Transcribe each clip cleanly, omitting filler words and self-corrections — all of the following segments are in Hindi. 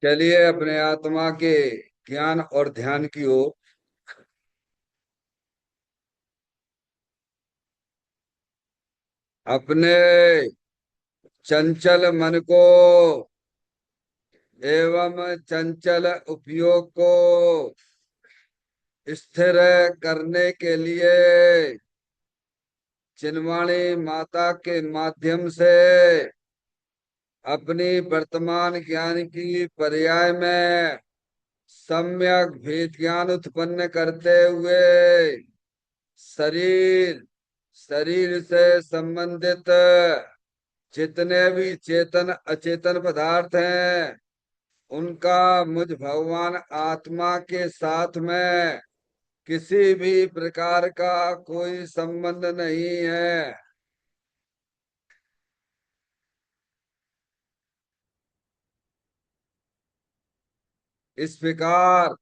चलिए अपने आत्मा के ज्ञान और ध्यान की ओर। अपने चंचल मन को एवं चंचल उपयोग को स्थिर करने के लिए चिन्वाणी माता के माध्यम से अपनी वर्तमान ज्ञान की पर्याय में सम्यक भेद ज्ञान उत्पन्न करते हुए शरीर शरीर से संबंधित जितने भी चेतन अचेतन पदार्थ हैं उनका मुझ भगवान आत्मा के साथ में किसी भी प्रकार का कोई संबंध नहीं है। इस प्रकार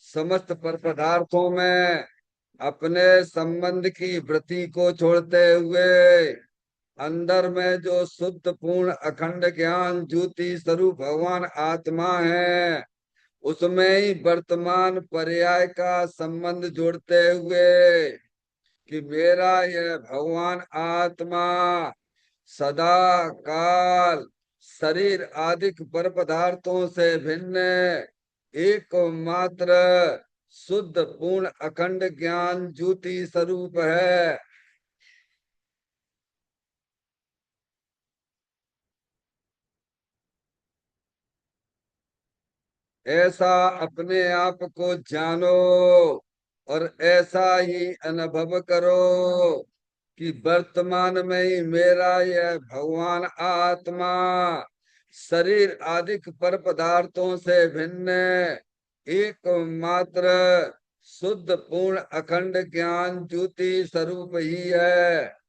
समस्त पर पदार्थों में अपने संबंध की वृत्ति को छोड़ते हुए अंदर में जो शुद्ध पूर्ण अखंड ज्ञान ज्योति स्वरूप भगवान आत्मा है उसमें ही वर्तमान पर्याय का संबंध जोड़ते हुए कि मेरा यह भगवान आत्मा सदा काल शरीर आदि पर पदार्थों से भिन्न एकमात्र शुद्ध पूर्ण अखंड ज्ञान ज्योति स्वरूप है। ऐसा अपने आप को जानो और ऐसा ही अनुभव करो कि वर्तमान में ही मेरा यह भगवान आत्मा शरीर आदि पर पदार्थों से भिन्न एकमात्र शुद्ध पूर्ण अखंड ज्ञान ज्योति स्वरूप ही है।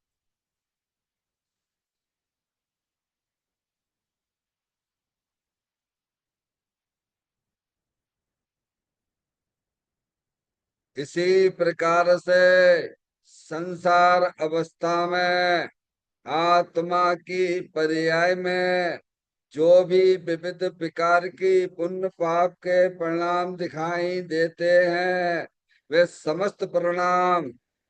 इसी प्रकार से संसार अवस्था में आत्मा की पर्याय में जो भी विविध प्रकार की पुण्य पाप के परिणाम दिखाई देते हैं वे समस्त परिणाम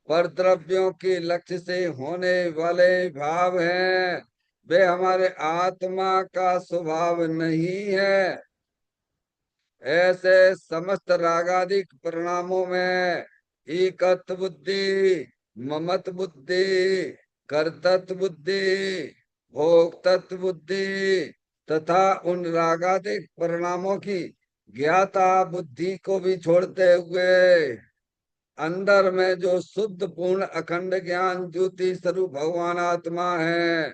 पर द्रव्यों के लक्ष्य से होने वाले भाव हैं। वे हमारे आत्मा का स्वभाव नहीं है। ऐसे समस्त रागादिक परिणामों में एकत्व बुद्धि, ममत्व बुद्धि, कर्तृत्व बुद्धि, भोक्तृत्व बुद्धि तथा उन रागादिक परिणामों की ज्ञाता बुद्धि को भी छोड़ते हुए अंदर में जो शुद्ध पूर्ण अखंड ज्ञान ज्योति स्वरूप भगवान आत्मा है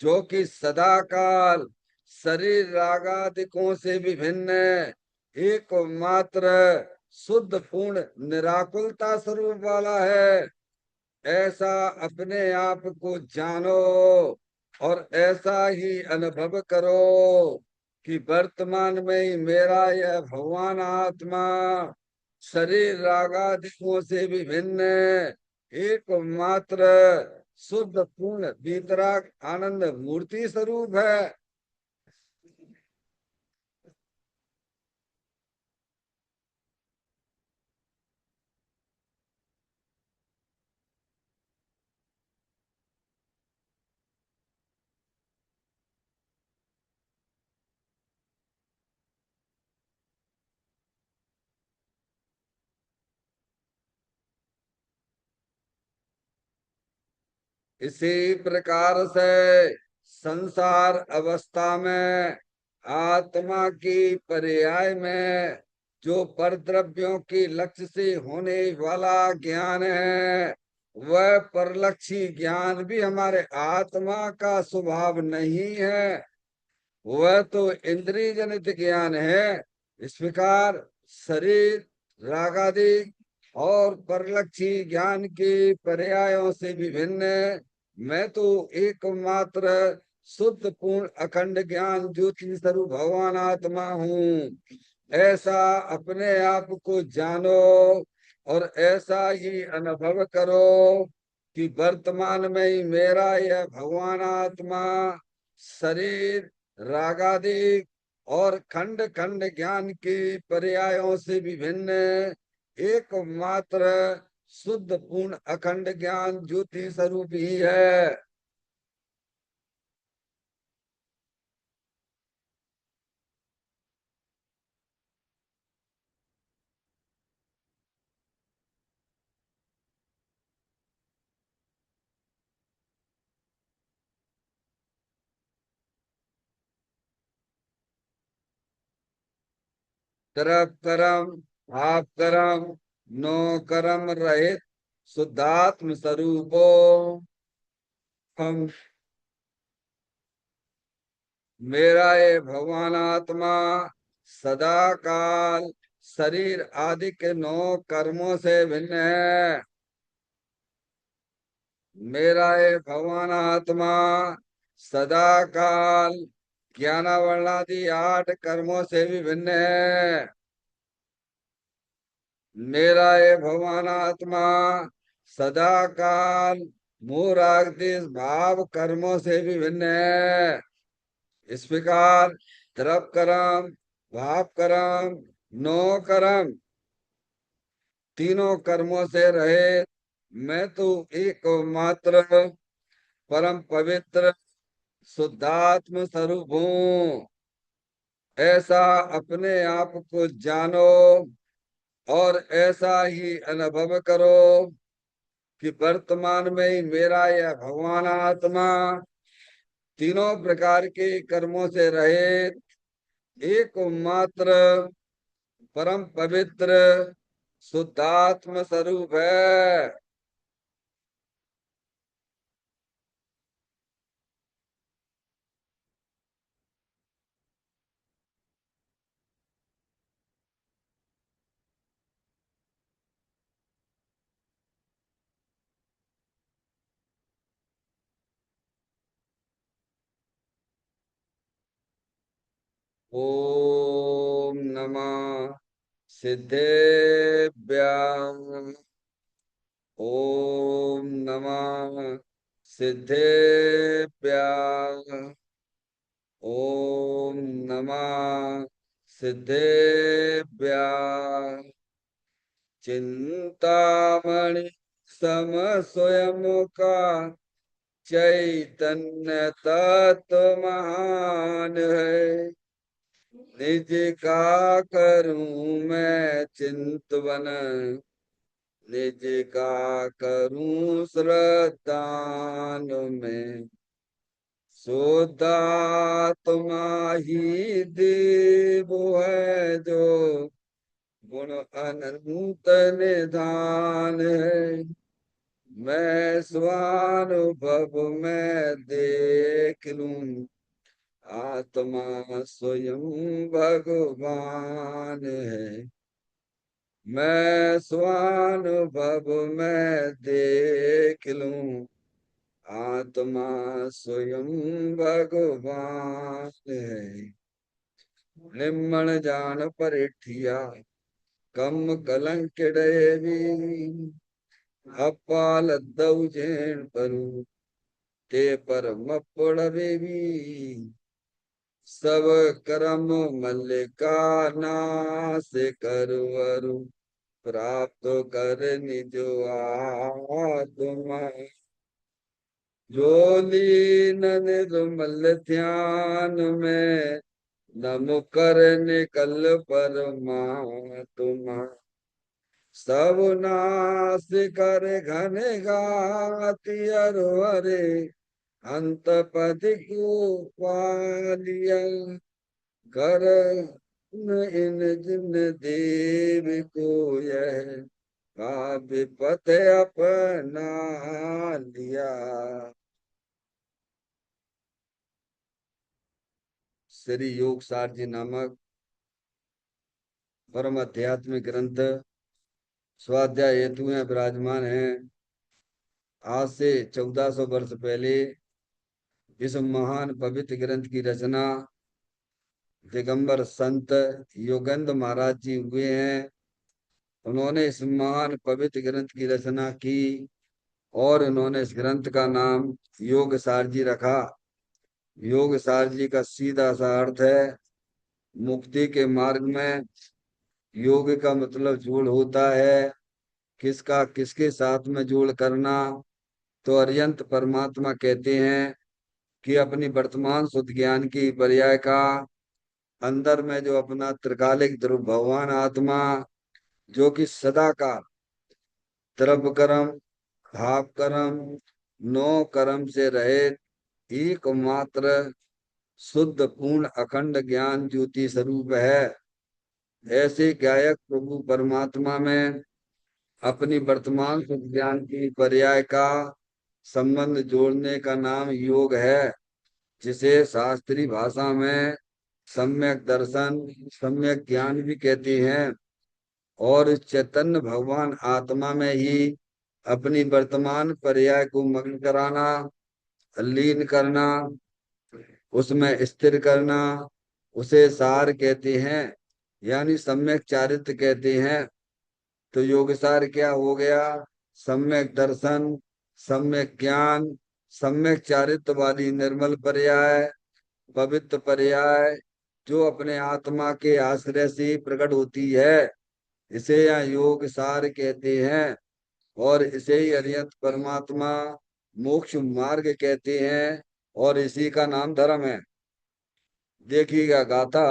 जो कि सदा काल शरीर रागादिकों से विभिन्न एकमात्र शुद्ध पूर्ण निराकुलता स्वरूप वाला है। ऐसा अपने आप को जानो और ऐसा ही अनुभव करो कि वर्तमान में ही मेरा यह भगवान आत्मा शरीर रागादिकों से विभिन्न एकमात्र शुद्ध पूर्ण वीतराग आनंद मूर्ति स्वरूप है। इसी प्रकार से संसार अवस्था में आत्मा की पर्याय में जो परद्रव्यों की लक्ष्य से होने वाला ज्ञान है वह परलक्षी ज्ञान भी हमारे आत्मा का स्वभाव नहीं है। वह तो इंद्रिय जनित ज्ञान है। इस प्रकार शरीर रागादि और परलक्षी ज्ञान के पर्यायों से विभिन्न मैं तो एकमात्र शुद्ध पूर्ण अखंड ज्ञान ज्योति स्वरूप भगवान आत्मा हूँ। ऐसा अपने आप को जानो और ऐसा ही अनुभव करो कि वर्तमान में ही मेरा यह भगवान आत्मा शरीर रागादि और खंड खंड ज्ञान की पर्यायों से विभिन्न एकमात्र शुद्ध पूर्ण अखंड ज्ञान ज्योति स्वरूप ही है। तरफ करम आप करम नो करम रहित शुद्धात्म स्वरूपो हम। मेरा ये भगवान आत्मा सदा काल शरीर आदि के 9 कर्मों से भिन्न है। मेरा ये भगवान आत्मा सदा काल ज्ञानावरणादि 8 कर्मों से भी भिन्न है। मेरा ये भगवान आत्मा सदा काल मोह राग द्वेष भाव कर्मों से भी भिन्न है। इस प्रकार द्रव कर्म भाव कर्म 9 कर्म तीनों कर्मों से रहे मैं तो एकमात्र परम पवित्र शुद्धात्म स्वरूप हूँ। ऐसा अपने आप को जानो और ऐसा ही अनुभव करो कि वर्तमान में ही मेरा यह भगवान आत्मा तीनों प्रकार के कर्मों से रहित एकमात्र परम पवित्र शुद्धात्म स्वरूप है। ओम नमः सिद्धेभ्यां। ओम नमः सिद्धेभ्यां। ओम नमः सिद्धेभ्यां। चिंतामणि सम स्वयं का चैतन्य तत्व महान है। निज का करूं मैं चिंतवन निज का करूं श्रद्धान में। शुद्धात्मा ही देव है जो गुण अनंत निधान है। मैं स्वानुभव में देख लूं आत्मा स्वयं भगवान है। मैं स्वानुभव में देख लूं आत्मा स्वयं भगवान है। निम्मन जान परिठिया कम कलंक डेवी अपाल दौजेन परू ते पर मपड़ बेबी। सब कर्म मल्लिका नाश करवरु प्राप्त कर निज आत्मा। जो लीन निर्मल ध्यान में नम कर निकल परमात्मा। सब नाश कर घन गाति अरु हरे अंत पद को पालिया। कर इन जिन देव को यह काव्य पथ अपना लिया। श्री योग सार जी नामक परम आध्यात्मिक ग्रंथ स्वाध्याय हेतु में विराजमान है। आज से 1400 वर्ष पहले इस महान पवित्र ग्रंथ की रचना दिगंबर संत योगेंद्र महाराज जी हुए हैं। उन्होंने इस महान पवित्र ग्रंथ की रचना की और उन्होंने इस ग्रंथ का नाम योग सार जी रखा। योग सार जी का सीधा सा अर्थ है मुक्ति के मार्ग में योग का मतलब जोड़ होता है। किसका किसके साथ में जोड़ करना? तो अर्यंत परमात्मा कहते हैं कि अपनी वर्तमान शुद्ध ज्ञान की पर्याय का अंदर में जो अपना त्रिकालिक ध्रुव भगवान आत्मा, जो कि सदा का द्रव्य कर्म, भाव कर्म, नो कर्म से रहित एकमात्र शुद्ध पूर्ण अखंड ज्ञान ज्योति स्वरूप है। ऐसे गायक प्रभु परमात्मा में अपनी वर्तमान शुद्ध ज्ञान की पर्याय का संबंध जोड़ने का नाम योग है, जिसे शास्त्रीय भाषा में सम्यक दर्शन, सम्यक ज्ञान भी कहते हैं। और चैतन्य भगवान आत्मा में ही अपनी वर्तमान पर्याय को मग्न कराना, लीन करना, उसमें स्थिर करना, उसे सार कहते हैं, यानी सम्यक चारित्र कहते हैं। तो योग सार क्या हो गया? सम्यक दर्शन, सम्यक ज्ञान, सम्यक चारित्र वाली निर्मल पर्याय, पवित्र पर्याय, जो अपने आत्मा के आश्रय से प्रकट होती है, इसे यहाँ योग सार कहते हैं। और इसे ही अरिहंत परमात्मा मोक्ष मार्ग कहते हैं, और इसी का नाम धर्म है। देखिएगा गाथा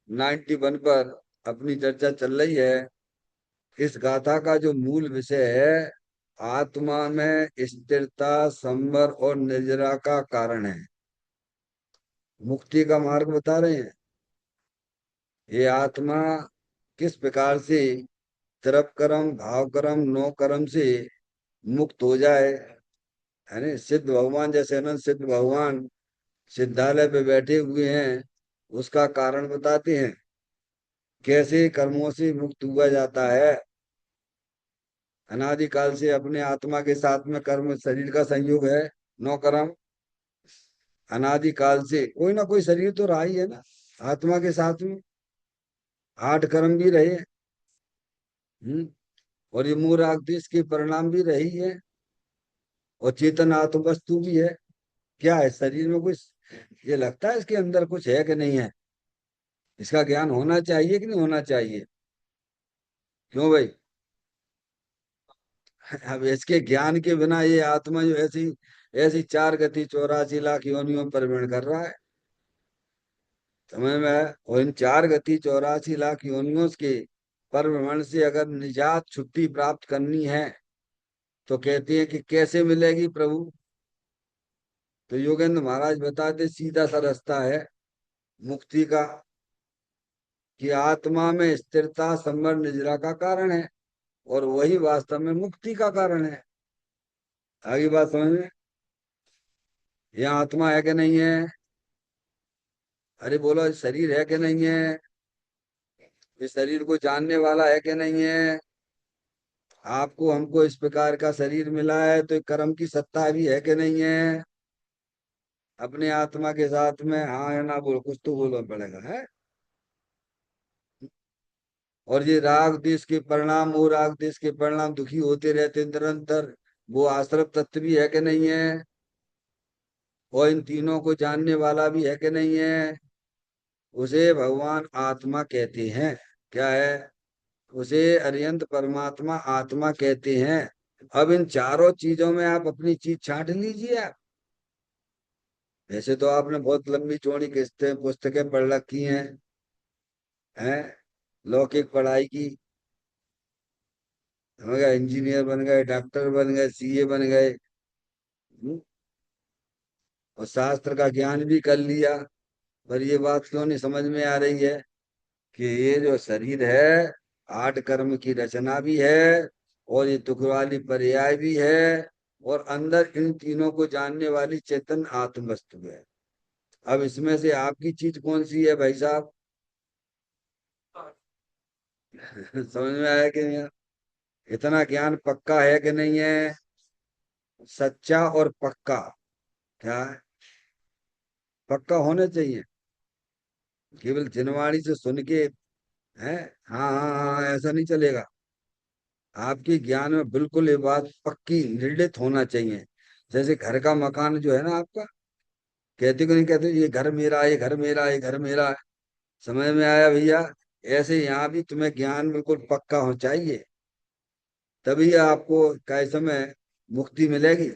91 पर अपनी चर्चा चल रही है। इस गाथा का जो मूल विषय है, आत्मा में स्थिरता, संवर और निर्जरा का कारण है। मुक्ति का मार्ग बता रहे हैं। ये आत्मा किस प्रकार से तरप कर्म, भाव कर्म, नो कर्म से मुक्त हो जाए, है ना? सिद्ध भगवान, जैसे अनंत सिद्ध भगवान सिद्धालय पे बैठे हुए हैं, उसका कारण बताते हैं कैसे कर्मों से मुक्त हुआ जाता है। अनादिकाल से अपने आत्मा के साथ में कर्म शरीर का संयोग है, नौ कर्म। अनादिकाल से कोई ना कोई शरीर तो रहा ही है ना आत्मा के साथ में, आठ कर्म भी रहे। हम्म। और ये मूल आदेश के परिणाम भी रही है, और चेतन आत्म वस्तु भी है। क्या है शरीर में कुछ? ये लगता है इसके अंदर कुछ है कि नहीं है? इसका ज्ञान होना चाहिए कि नहीं होना चाहिए? क्यों भाई? अब इसके ज्ञान के बिना ये आत्मा जो ऐसी ऐसी 4 गति 84 लाख योनियों पर परिभ्रमण कर रहा है, समझ में आया? और इन 4 गति 84 लाख योनियों के परिभ्रमण से अगर निजात छुट्टी प्राप्त करनी है, तो कहती है कि कैसे मिलेगी प्रभु? तो योगेंद्र महाराज बताते सीधा सा रास्ता है मुक्ति का, कि आत्मा में स्थिरता संवर निजरा का कारण है, और वही वास्तव में मुक्ति का कारण है। आगे बात समझ में? यह आत्मा है कि नहीं है? अरे बोलो, शरीर है कि नहीं है? इस शरीर को जानने वाला है कि नहीं है? आपको हमको इस प्रकार का शरीर मिला है, तो कर्म की सत्ता भी है कि नहीं है? अपने आत्मा के साथ में हाँ या ना बोलो, कुछ तो बोलना पड़ेगा है। और ये राग देश के परिणाम, वो राग देश के परिणाम दुखी होते रहते निरंतर, वो आश्रम तत्व भी है कि नहीं है? और इन तीनों को जानने वाला भी है कि नहीं है? उसे भगवान आत्मा कहते हैं। क्या है? उसे अरिहंत परमात्मा आत्मा कहते हैं। अब इन चारों चीजों में आप अपनी चीज छांट लीजिए आप। वैसे तो आपने बहुत लंबी चौड़ी किस्तें पुस्तकें पढ़ रखी हैं लौकिक पढ़ाई की, हो गया इंजीनियर बन गए, डॉक्टर बन गए, सीए बन गए। हम्म, और शास्त्र का ज्ञान भी कर लिया। पर ये बात क्यों नहीं समझ में आ रही है कि ये जो शरीर है, 8 कर्म की रचना भी है, और ये दुख वाली पर्याय भी है, और अंदर इन तीनों को जानने वाली चेतन आत्म वस्तु है। अब इसमें से आपकी चीज कौन सी है भाई साहब? समझ में आया कि नहीं? इतना ज्ञान पक्का है कि नहीं है? सच्चा और पक्का। क्या है? पक्का होना चाहिए। केवल जिनवाणी से सुन के है, हाँ हाँ हाँ हाँ, ऐसा नहीं चलेगा। आपके ज्ञान में बिल्कुल ये बात पक्की निर्णित होना चाहिए। जैसे घर का मकान जो है ना आपका, कहते को नहीं कहते ये घर मेरा है, ये घर मेरा है, ये घर मेरा है। समझ में आया भैया? ऐसे यहाँ भी तुम्हें ज्ञान बिल्कुल पक्का हो चाहिए, तभी आपको कैसे में मुक्ति मिलेगी।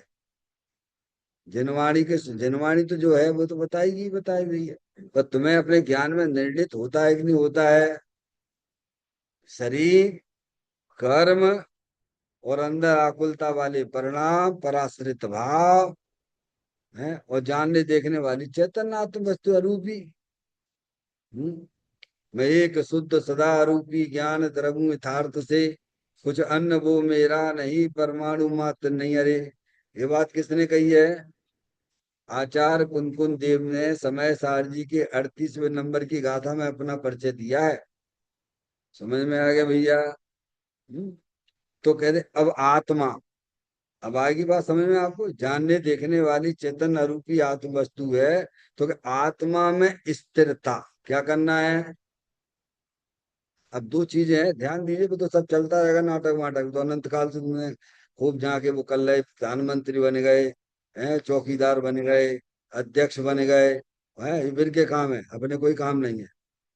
जिनवाणी तो जो है वो तो बताएगी ही बताएगी है। पर तुम्हें अपने ज्ञान में निर्णित होता है कि नहीं होता है? शरीर, कर्म और अंदर आकुलता वाले परिणाम, पराश्रित भाव है, और जानने देखने वाली चैतन्य आत्म वस्तु अरूपी। हम्म, मैं एक शुद्ध सदा रूपी ज्ञान द्रव्य यथार्थ से, कुछ अन्न वो मेरा नहीं, परमाणु मात्र नहीं। अरे ये बात किसने कही है? आचार्य कुनकुन देव ने समय सारजी के 38वें नंबर की गाथा में अपना परिचय दिया है। समझ में आ गया भैया? तो कहते अब आत्मा, अब आएगी बात समझ में आपको। जानने देखने वाली चेतन अरूपी आत्म वस्तु है, तो आत्मा में स्थिरता क्या करना है? अब दो चीजें हैं, ध्यान दीजिए। वो तो सब चलता रहेगा नाटक वाटक, तो अनंत काल से तुमने खूब जाके वो कर रहे, प्रधानमंत्री बन गए हैं, चौकीदार बन गए, अध्यक्ष बन गए हैं, ये बिर के काम है, अपने कोई काम नहीं है।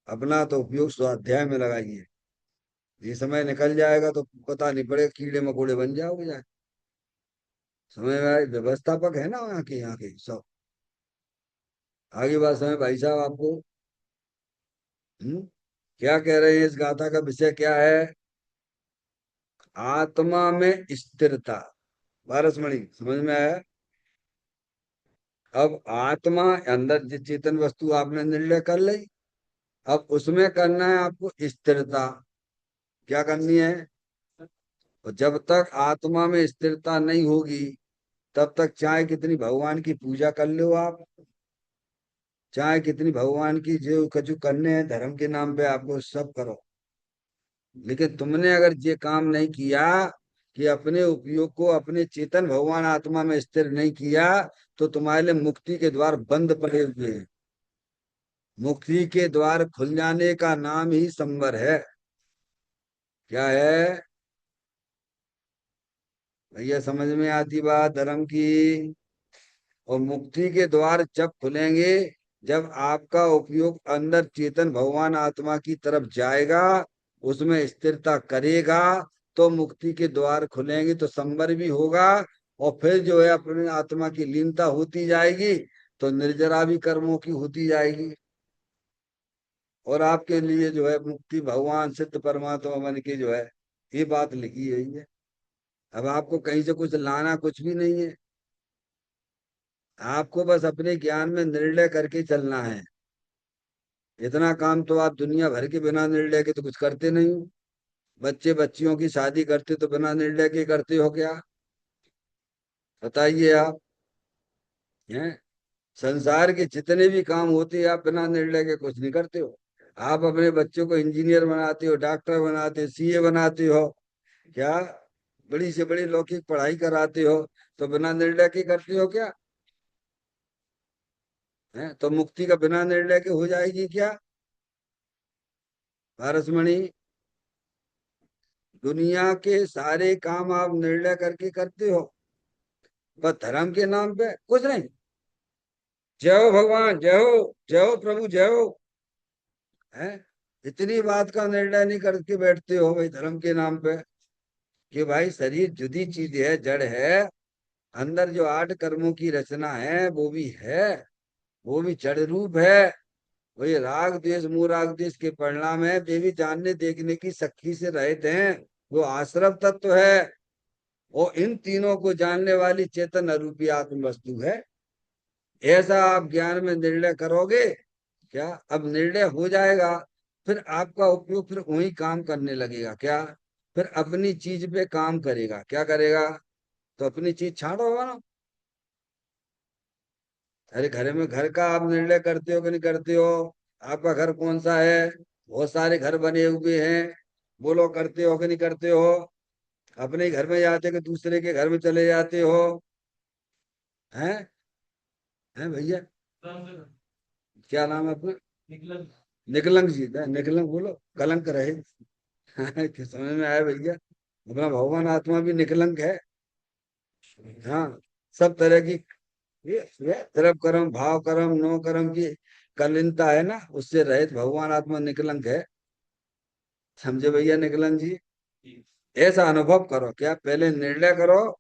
अपना तो उपयोग स्वाध्याय में लगाइए। ये समय निकल जाएगा तो पता नहीं पड़ेगा, कीड़े मकोड़े बन जाओगे जाए। समझ में आए? व्यवस्थापक है ना यहाँ के सब। आगे बात समझ भाई साहब आपको? हम्म क्या कह रहे हैं? इस गाथा का विषय क्या है? आत्मा में स्थिरता। पारसमणि समझ में आया? अब आत्मा अंदर जो चेतन वस्तु आपने निर्णय कर ली, अब उसमें करना है आपको स्थिरता। क्या करनी है? और जब तक आत्मा में स्थिरता नहीं होगी, तब तक चाहे कितनी भगवान की पूजा कर लो आप, चाहे कितनी भगवान की जो कछु करने हैं धर्म के नाम पे, आपको सब करो, लेकिन तुमने अगर ये काम नहीं किया कि अपने उपयोग को अपने चेतन भगवान आत्मा में स्थिर नहीं किया, तो तुम्हारे लिए मुक्ति के द्वार बंद पड़े हुए हैं। मुक्ति के द्वार खुल जाने का नाम ही संवर है। क्या है भैया? समझ में आती बात धर्म की? और मुक्ति के द्वार जब खुलेंगे, जब आपका उपयोग अंदर चेतन भगवान आत्मा की तरफ जाएगा, उसमें स्थिरता करेगा, तो मुक्ति के द्वार खुलेंगे, तो संवर भी होगा। और फिर जो है अपने आत्मा की लीनता होती जाएगी, तो निर्जरा भी कर्मों की होती जाएगी। और आपके लिए जो है मुक्ति भगवान सिद्ध परमात्मा बन के जो है, ये बात लिखी हुई है। अब आपको कहीं से कुछ लाना कुछ भी नहीं है। आपको बस अपने ज्ञान में निर्णय करके चलना है। इतना काम तो आप दुनिया भर के बिना निर्णय के तो कुछ करते नहीं हो। बच्चे बच्चियों की शादी करते तो बिना निर्णय के करते हो क्या? बताइए आप। हैं? संसार के जितने भी काम होते हैं, आप बिना निर्णय के कुछ नहीं करते हो। आप अपने बच्चों को इंजीनियर बनाते हो, डॉक्टर बनाते हो, सीए बनाते हो, क्या बड़ी से बड़ी लौकिक पढ़ाई कराते हो, तो बिना निर्णय के करते हो क्या? है तो मुक्ति का बिना निर्णय के हो जाएगी क्या? पारसमणि, दुनिया के सारे काम आप निर्णय करके करते हो, बस धर्म के नाम पे कुछ नहीं। जय हो भगवान, जय हो, जय हो प्रभु, जय हो। है इतनी बात का निर्णय नहीं करके बैठते हो भाई धर्म के नाम पे, कि भाई शरीर जुदी चीज है, जड़ है। अंदर जो 8 कर्मों की रचना है वो भी है, वो भी जड़ रूप है। वही राग द्वेष मोह राग द्वेष के परिणाम है, वे भी जानने देखने की शक्ति से रहित हैं। वो आश्रव तत्व है। और इन तीनों को जानने वाली चेतन अरूपी आत्म वस्तु है। ऐसा आप ज्ञान में निर्णय करोगे, क्या अब निर्णय हो जाएगा, फिर आपका उपयोग फिर वही काम करने लगेगा। क्या? फिर अपनी चीज पे काम करेगा। क्या करेगा? तो अपनी चीज छाड़ो ना। अरे घर में घर का आप निर्णय करते हो कि नहीं करते हो? आपका घर कौन सा है? बहुत सारे घर बने हुए हैं। बोलो करते हो कि नहीं करते हो? अपने ही घर में जाते कि दूसरे के घर में चले जाते हो? हैं? हैं भैया? क्या नाम है आपका? निकलंक जी था, निकलंक बोलो, कलंक रहे। समझ में आया भैया? अपना भगवान आत्मा भी निकलंक है। हाँ, सब तरह की ये तरफ कर्म भाव कर्म नो कर्म की कलिनता है ना, उससे रहित भगवान आत्मा निकलंक है। समझे भैया निकलंक जी? ऐसा अनुभव करो, क्या पहले निर्णय करो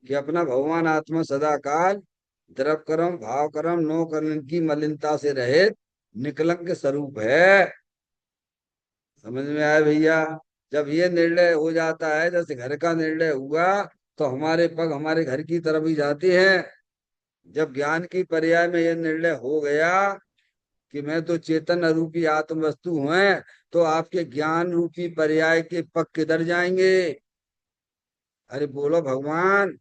कि अपना भगवान आत्मा सदा काल द्रव कर्म भाव कर्म नो कर्म की मलिनता से रहित निकलंक स्वरूप है। समझ में आया भैया? जब ये निर्णय हो जाता है, जैसे घर का निर्णय हुआ, तो हमारे पग हमारे घर की तरफ ही जाते हैं। जब ज्ञान की पर्याय में यह निर्णय हो गया कि मैं तो चेतन रूपी आत्म वस्तु हूं, तो आपके ज्ञान रूपी पर्याय के पग किधर जाएंगे? अरे बोलो भगवान,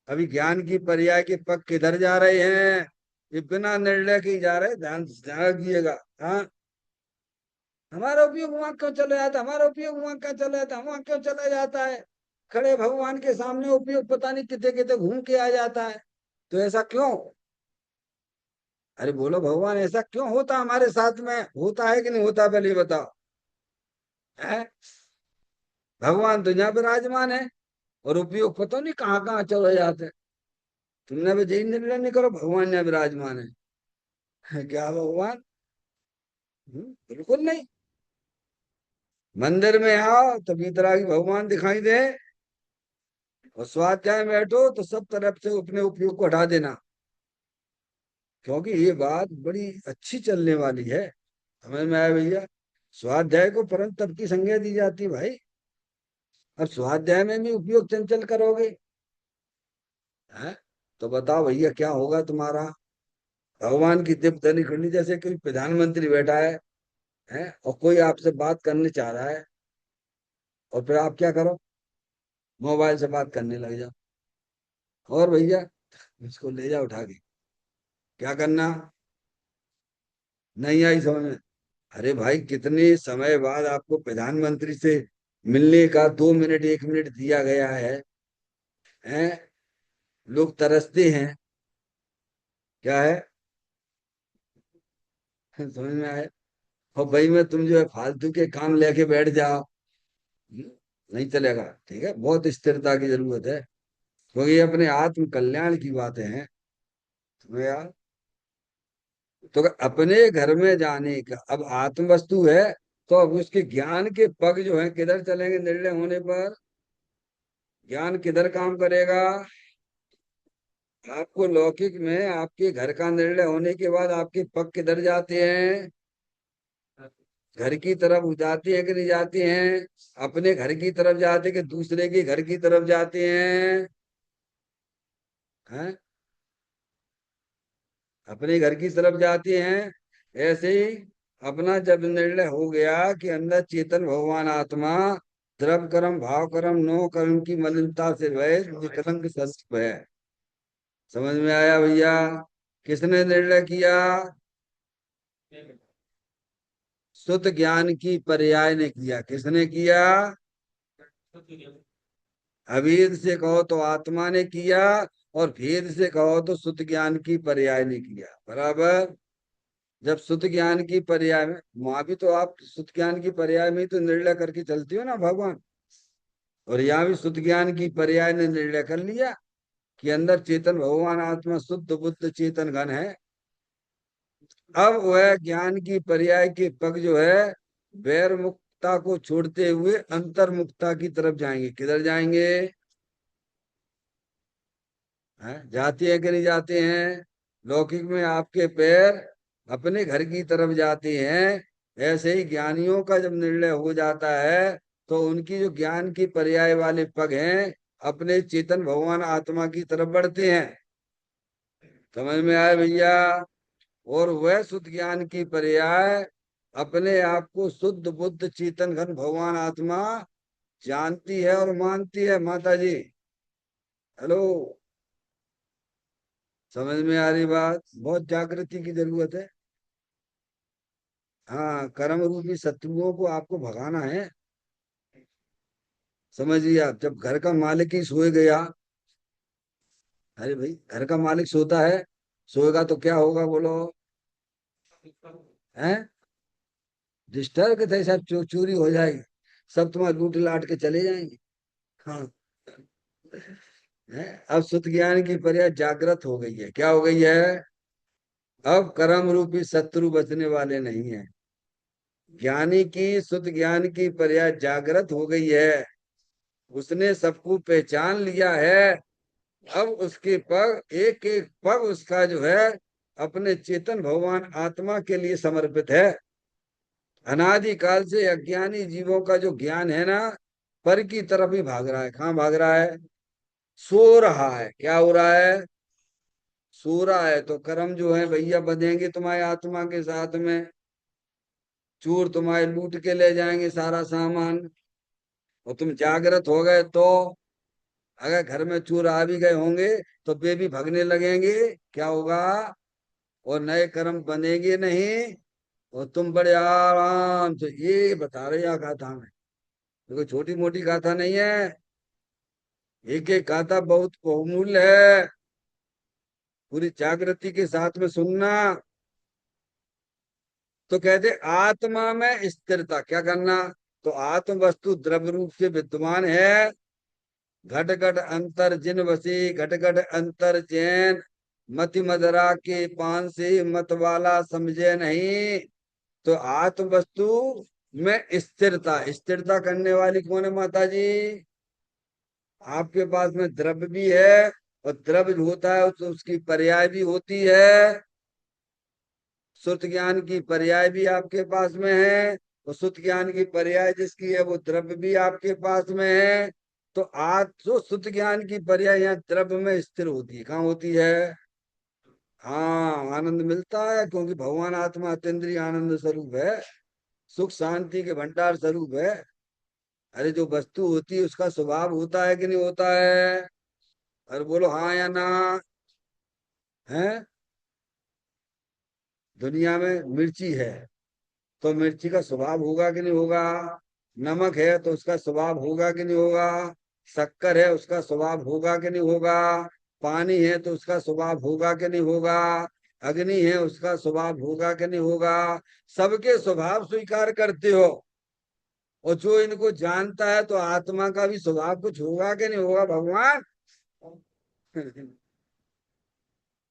अभी ज्ञान की पर्याय के पग किधर जा रहे हैं? ये बिना निर्णय के ही जा रहे हैं, ध्यान ध्यान दिएगा। हाँ, हमारा उपयोग वहां क्यों चला जाता है, हमारा उपयोग वहां क्यों चला जाता है, वहां क्यों चला जाता है? खड़े भगवान के सामने उपयोग पता नहीं कितने कितने घूम के आ जाता है। तो ऐसा क्यों? अरे बोलो भगवान, ऐसा क्यों होता हमारे साथ में? होता है कि नहीं होता, पहले ये बताओ। है? भगवान तो यहाँ विराजमान है, और उपयोग पता नहीं कहाँ कहाँ चले जाते हैं। तुमने भी यही निर्णय नहीं करो भगवान यहाँ विराजमान है? क्या भगवान? बिल्कुल नहीं। मंदिर में आओ तो तरह की भगवान दिखाई दे, और स्वाध्याय में बैठो तो सब तरफ से अपने उपयोग को हटा देना। क्योंकि ये बात बड़ी अच्छी चलने वाली है। समझ में आया भैया? स्वाध्याय को परम तप की संज्ञा दी जाती है भाई। और स्वाध्याय में भी उपयोग चंचल करोगे, है? तो बताओ भैया क्या होगा तुम्हारा? भगवान की दिव्य धनी खंडी, जैसे कोई प्रधानमंत्री बैठा है और कोई आपसे बात करने चाह रहा है, और फिर आप क्या करो? मोबाइल से बात करने लग जाओ। और भैया इसको ले जाओ उठा के, क्या करना? नहीं आई समझ में? अरे भाई, कितने समय बाद आपको प्रधानमंत्री से मिलने का 2 मिनट 1 मिनट दिया गया है? लोग तरसते हैं। क्या है? समझ में आए? और भाई में तुम जो है फालतू के काम लेके बैठ जाओ, नहीं चलेगा। ठीक है, बहुत स्थिरता की जरूरत है, क्योंकि ये अपने आत्म कल्याण की बातें हैं। तो यार, तो अपने घर में जाने का अब आत्म वस्तु है, तो अब उसके ज्ञान के पग जो है किधर चलेंगे? निर्णय होने पर ज्ञान किधर काम करेगा? आपको लौकिक में आपके घर का निर्णय होने के बाद आपके पग किधर जाते हैं? घर की तरफ जाती है कि नहीं जाती हैं? अपने घर की तरफ जाते कि दूसरे के घर की तरफ जाते हैं? हैं? अपने घर की तरफ जाती हैं। ऐसे ही अपना जब निर्णय हो गया कि अंदर चेतन भगवान आत्मा द्रव कर्म भाव कर्म नो कर्म की मलिनता से वह विकलंक सत्व है। समझ में आया भैया? किसने निर्णय किया? शुद्ध ज्ञान की पर्याय ने किया। किसने किया? अभेद से कहो तो आत्मा ने किया, और भेद से कहो तो शुद्ध ज्ञान की पर्याय ने किया। बराबर? जब शुद्ध ज्ञान की पर्याय में, वहां भी तो आप शुद्ध ज्ञान की पर्याय में ही तो निर्णय करके चलती हो ना भगवान। और यहाँ भी शुद्ध ज्ञान की पर्याय ने निर्णय कर लिया कि अंदर चेतन भगवान आत्मा शुद्ध बुद्ध चेतन घन है। अब वह ज्ञान की पर्याय के पग जो है वैर मुक्ता को छोड़ते हुए अंतर्मुक्ता की तरफ जाएंगे। किधर जाएंगे? जाते हैं कि नहीं जाते हैं? लौकिक में आपके पैर अपने घर की तरफ जाते हैं, ऐसे ही ज्ञानियों का जब निर्णय हो जाता है, तो उनकी जो ज्ञान की पर्याय वाले पग हैं अपने चेतन भगवान आत्मा की तरफ बढ़ते हैं। समझ में आया भैया? और वह शुद्ध ज्ञान की पर्याय अपने आप को शुद्ध बुद्ध चेतन घन भगवान आत्मा जानती है और मानती है। माता जी, हेलो, समझ में आ रही बात? बहुत जागृति की जरूरत है। हाँ, कर्म रूपी शत्रुओं को आपको भगाना है। समझिए, आप जब घर का मालिक ही सोए गया, अरे भाई घर का मालिक सोता है, सोएगा तो क्या होगा बोलो? हैं? डिस्टर्ब थे सब, चोरी हो जाएगी, सब तुम्हारे लूट लाट के चले जाएंगे। हाँ। अब शुद्ध ज्ञान की पर्याय जागृत हो गई है। क्या हो गई है? अब कर्म रूपी शत्रु बचने वाले नहीं है। ज्ञानी की, शुद्ध ज्ञान की पर्याय जागृत हो गई है, उसने सबको पहचान लिया है। अब उसके पग, एक एक पग उसका जो है अपने चेतन भगवान आत्मा के लिए समर्पित है। अनादि काल से अज्ञानी जीवों का जो ज्ञान है ना, पर की तरफ ही भाग रहा है। कहाँ भाग रहा है? सो रहा है। क्या हो रहा है? सो रहा है। तो कर्म जो है भैया बंधेंगे तुम्हारे आत्मा के साथ में, चोर तुम्हारे लूट के ले जाएंगे सारा सामान। और तुम जागृत हो गए तो अगर घर में चोर आ भी गए होंगे तो वे भी भगने लगेंगे। क्या होगा? और नए कर्म बनेंगे नहीं। और तुम बड़े आराम से, ये बता रहे हैं गाथा में, कोई छोटी मोटी गाथा नहीं है। एक एक गाथा बहुत बहुमूल्य है। पूरी जागृति के साथ में सुनना। तो कहते आत्मा में स्थिरता क्या करना? तो आत्म वस्तु द्रव्य रूप से विद्यमान है। घट घट अंतर जिन वसी, घट घट अंतर जैन, मति मदरा के पान से मत वाला समझे नहीं। तो आत्म वस्तु में स्थिरता, स्थिरता करने वाली कौन है माता जी? आपके पास में द्रव्य भी है, और द्रव्य जो होता है तो उसकी पर्याय भी होती है। सुत ज्ञान की पर्याय भी आपके पास में है, और सुत ज्ञान की पर्याय जिसकी है वो द्रव्य भी आपके पास में है। तो आज जो सुत ज्ञान की पर्याय यहाँ द्रव्य में स्थिर होती है, कहाँ होती है? हाँ, आनंद मिलता है, क्योंकि भगवान आत्मा अतीन्द्रिय आनंद स्वरूप है, सुख शांति के भंडार स्वरूप है। अरे जो वस्तु होती है उसका स्वभाव होता है कि नहीं होता है? अरे बोलो हाँ या ना। है? दुनिया में मिर्ची है तो मिर्ची का स्वभाव होगा कि नहीं होगा? नमक है तो उसका स्वभाव होगा कि नहीं होगा? शक्कर है, उसका स्वभाव होगा कि नहीं होगा? पानी है तो उसका स्वभाव होगा कि नहीं होगा? अग्नि है, उसका स्वभाव होगा कि नहीं होगा? सबके स्वभाव स्वीकार करते हो। और जो इनको जानता है तो आत्मा का भी स्वभाव कुछ होगा कि नहीं होगा भगवान?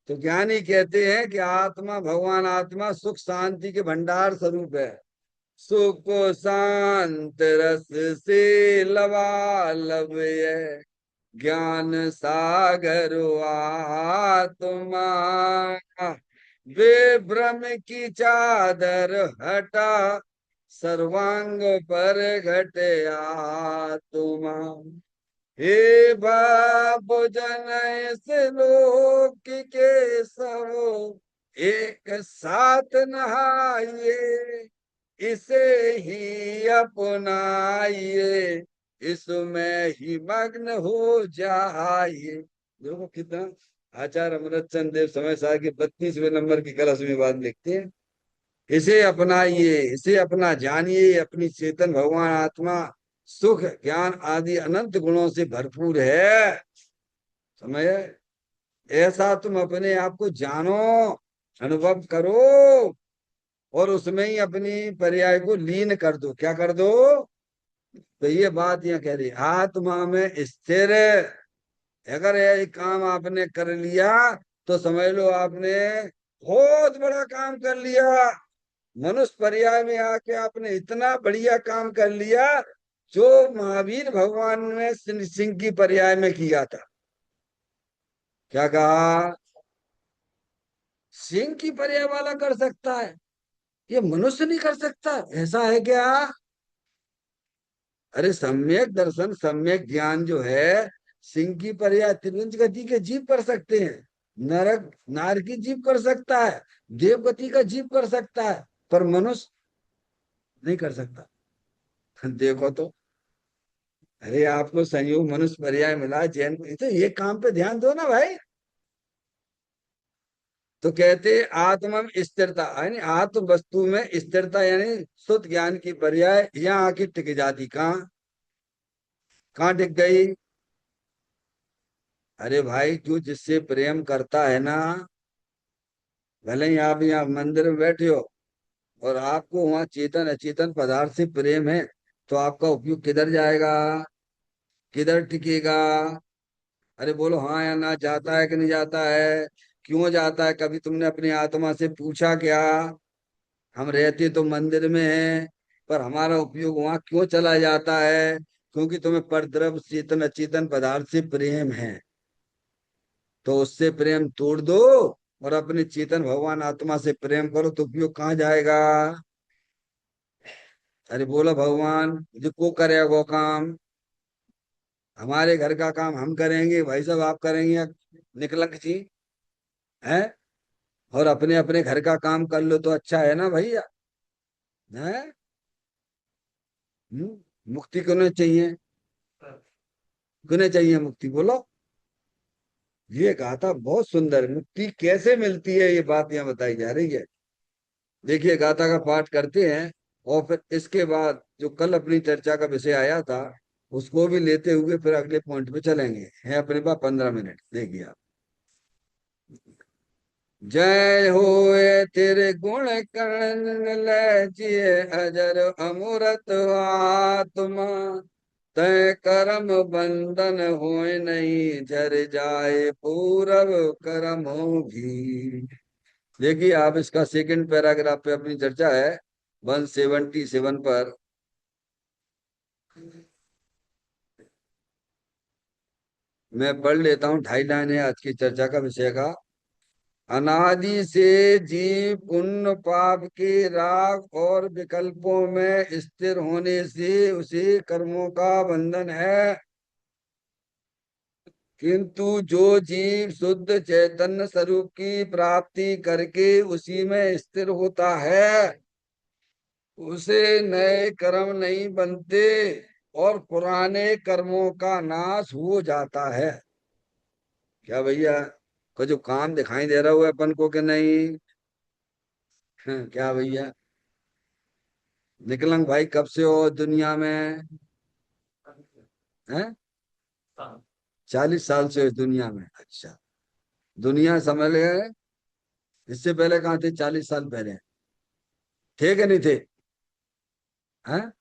तो ज्ञानी कहते हैं कि आत्मा, भगवान आत्मा सुख शांति के भंडार स्वरूप है। सुख शांत रस से लबालब है, ज्ञान सागर आत्मा, वे भ्रम की चादर हटा, सर्वांग पर घटे आत्मा। हे बाबू जन इस लोक के सब एक साथ नहाइए, इसे ही अपनाइए, इसमें ही मग्न हो जाइए। देखो कितना आचार्य अमृतचंद देव समय सार के 32वें नंबर की कलश में बात लिखते हैं। इसे अपनाइए, इसे अपना जानिए, अपनी चेतन भगवान आत्मा सुख ज्ञान आदि अनंत गुणों से भरपूर है। समय ऐसा तुम अपने आप को जानो, अनुभव करो, और उसमें ही अपनी पर्याय को लीन कर दो। क्या कर दो? तो ये बात यहाँ कह रही, आत्मा में स्थिर। अगर ये काम आपने कर लिया तो समझ लो आपने बहुत बड़ा काम कर लिया। मनुष्य पर्याय में आके आपने इतना बढ़िया काम कर लिया जो महावीर भगवान ने सिंह की पर्याय में किया था। क्या कहा? सिंह की पर्याय वाला कर सकता है, ये मनुष्य नहीं कर सकता, ऐसा है क्या? अरे सम्यक दर्शन, सम्यक ज्ञान जो है, सिंह की पर्याय त्रिविंश गति के जीव कर सकते हैं। नरक नार की जीव कर सकता है, देव गति का जीव कर सकता है, पर मनुष्य नहीं कर सकता। देखो तो, अरे आपको संयोग मनुष्य पर्याय मिला जैन को, तो ये काम पे ध्यान दो ना भाई। तो कहते आत्मा में स्थिरता, यानी आत्म वस्तु में स्थिरता, यानी शुद्ध ज्ञान की पर्याय यहाँ आके टिक जाती। कहाँ? कहाँ टिक गई? अरे भाई, जो जिससे प्रेम करता है ना, भले ही आप यहाँ मंदिर में बैठे हो और आपको वहां चेतन अचेतन पदार्थ से प्रेम है, तो आपका उपयोग किधर जाएगा? किधर टिकेगा? अरे बोलो हाँ या ना, जाता है कि नहीं जाता है? क्यों जाता है? कभी तुमने अपनी आत्मा से पूछा क्या? हम रहते तो मंदिर में हैं, पर हमारा उपयोग वहां क्यों चला जाता है? क्योंकि तुम्हें परद्रव्य चेतन अचेतन पदार्थ से प्रेम है। तो उससे प्रेम तोड़ दो और अपने चेतन भगवान आत्मा से प्रेम करो, तो उपयोग कहाँ जाएगा? अरे बोलो भगवान, जो को करेगा वो काम। हमारे घर का काम हम करेंगे, भाई साहब आप करेंगे या निकलंक जी है? और अपने अपने घर का काम कर लो तो अच्छा है ना भैया? है? मुक्ति क्यों चाहिए? क्यों चाहिए मुक्ति, बोलो। ये गाथा बहुत सुंदर, मुक्ति कैसे मिलती है ये बात यहाँ बताई जा रही है। देखिए गाथा का पाठ करते हैं, और फिर इसके बाद जो कल अपनी चर्चा का विषय आया था उसको भी लेते हुए फिर अगले पॉइंट पे चलेंगे। है अपने पास 15 मिनट, देखिए आप। जय होए तेरे गुण करण लजिए अजर अमृत आत्मा, तय कर्म बंधन होए नहीं, झर जाए पूरब कर्मों भी। देखिए आप, इसका सेकंड पैराग्राफ पे अपनी चर्चा है, 177 पर। मैं पढ़ लेता हूँ, 2.5 लाइन है आज की चर्चा का विषय का। अनादि से जीव पुण्य पाप के राग और विकल्पों में स्थिर होने से उसे कर्मों का बंधन है, किंतु जो जीव शुद्ध चैतन्य स्वरूप की प्राप्ति करके उसी में स्थिर होता है उसे नए कर्म नहीं बनते और पुराने कर्मों का नाश हो जाता है। क्या भैया, कुछ काम दिखाई दे रहा हुआ अपन को कि नहीं? क्या भैया? निकलंग भाई कब से हो दुनिया में? हैं? 40 साल से हो इस दुनिया में? अच्छा। दुनिया समझ गए? इससे पहले कहाँ थे? 40 साल पहले थे कि नहीं थे? हैं?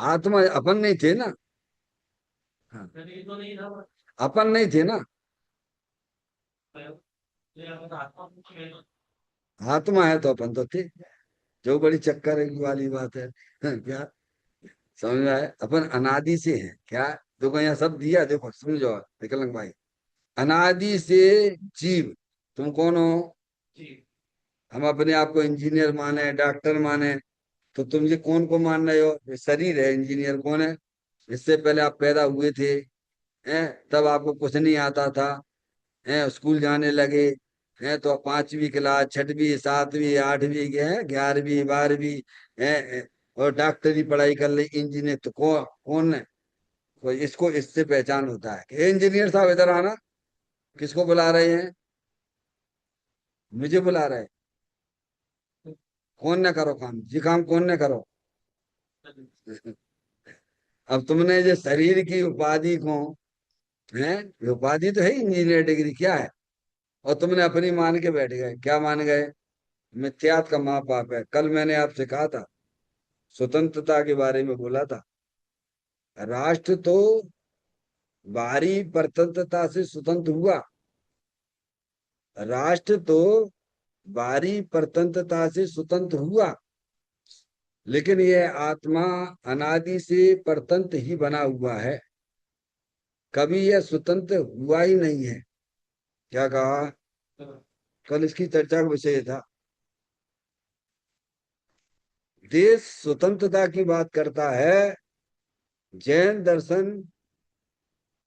आत्मा अपन नहीं थे ना? हाँ। अपन नहीं थे ना? आत्मा है तो अपन तो थे। जो बड़ी चक्कर वाली बात है। क्या समझ में आया? अपन अनादि से हैं क्या? देखो यहाँ सब दिया, देखो समझो विकलंग भाई। अनादि से जीव, तुम कौन हो? हम अपने आप को इंजीनियर माने, डॉक्टर माने, तो तुम ये कौन को मान रहे हो? ये शरीर है, इंजीनियर कौन है? इससे पहले आप पैदा हुए थे, हैं? तब आपको कुछ नहीं आता था, हैं? स्कूल जाने लगे, हैं? तो 5वीं क्लास, 6वीं 7वीं 8वीं के हैं, 11वीं 12वीं, हैं? और डॉक्टरी पढ़ाई कर ली, इंजीनियर, तो कौन है? तो इसको इससे पहचान होता है कि इंजीनियर साहब इधर आना। किसको बुला रहे हैं? मुझे बुला रहे हैं। कौन न करो काम, जी काम कौन न करो? अब तुमने जो शरीर की उपाधि को, है ये उपाधि तो है इंजीनियर डिग्री, क्या है? और तुमने अपनी मान के बैठ गए, क्या मान गए? मिथ्यात का माँ बाप है। कल मैंने आपसे कहा था, स्वतंत्रता के बारे में बोला था। राष्ट्र तो बाहरी परतंत्रता से स्वतंत्र हुआ, राष्ट्र तो बाहरी परतंत्रता से स्वतंत्र हुआ, लेकिन यह आत्मा अनादि से परतंत्र ही बना हुआ है, कभी यह स्वतंत्र हुआ ही नहीं है। क्या कहा? कल इसकी चर्चा का विषय था। देश स्वतंत्रता की बात करता है, जैन दर्शन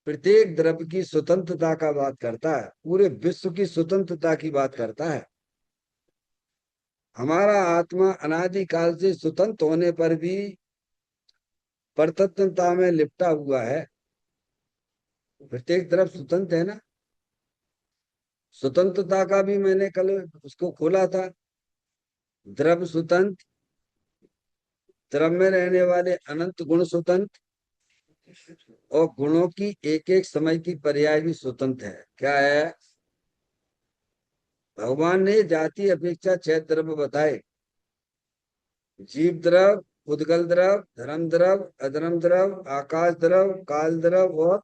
प्रत्येक द्रव्य की स्वतंत्रता का बात करता है, पूरे विश्व की स्वतंत्रता की बात करता है। हमारा आत्मा अनादिकाल से स्वतंत्र होने पर भी परतंत्रता में लिपटा हुआ है। प्रत्येक तरफ स्वतंत्र है ना? स्वतंत्रता का भी मैंने कल उसको खोला था। द्रव्य स्वतंत्र, द्रव्य में रहने वाले अनंत गुण स्वतंत्र, और गुणों की एक एक समय की पर्याय भी स्वतंत्र है। क्या है? भगवान ने जाति अपेक्षा 6 द्रव्य बताए, जीव द्रव, उद्गल द्रव, धर्म द्रव, अधर्म द्रव, आकाश द्रव, काल द्रव, और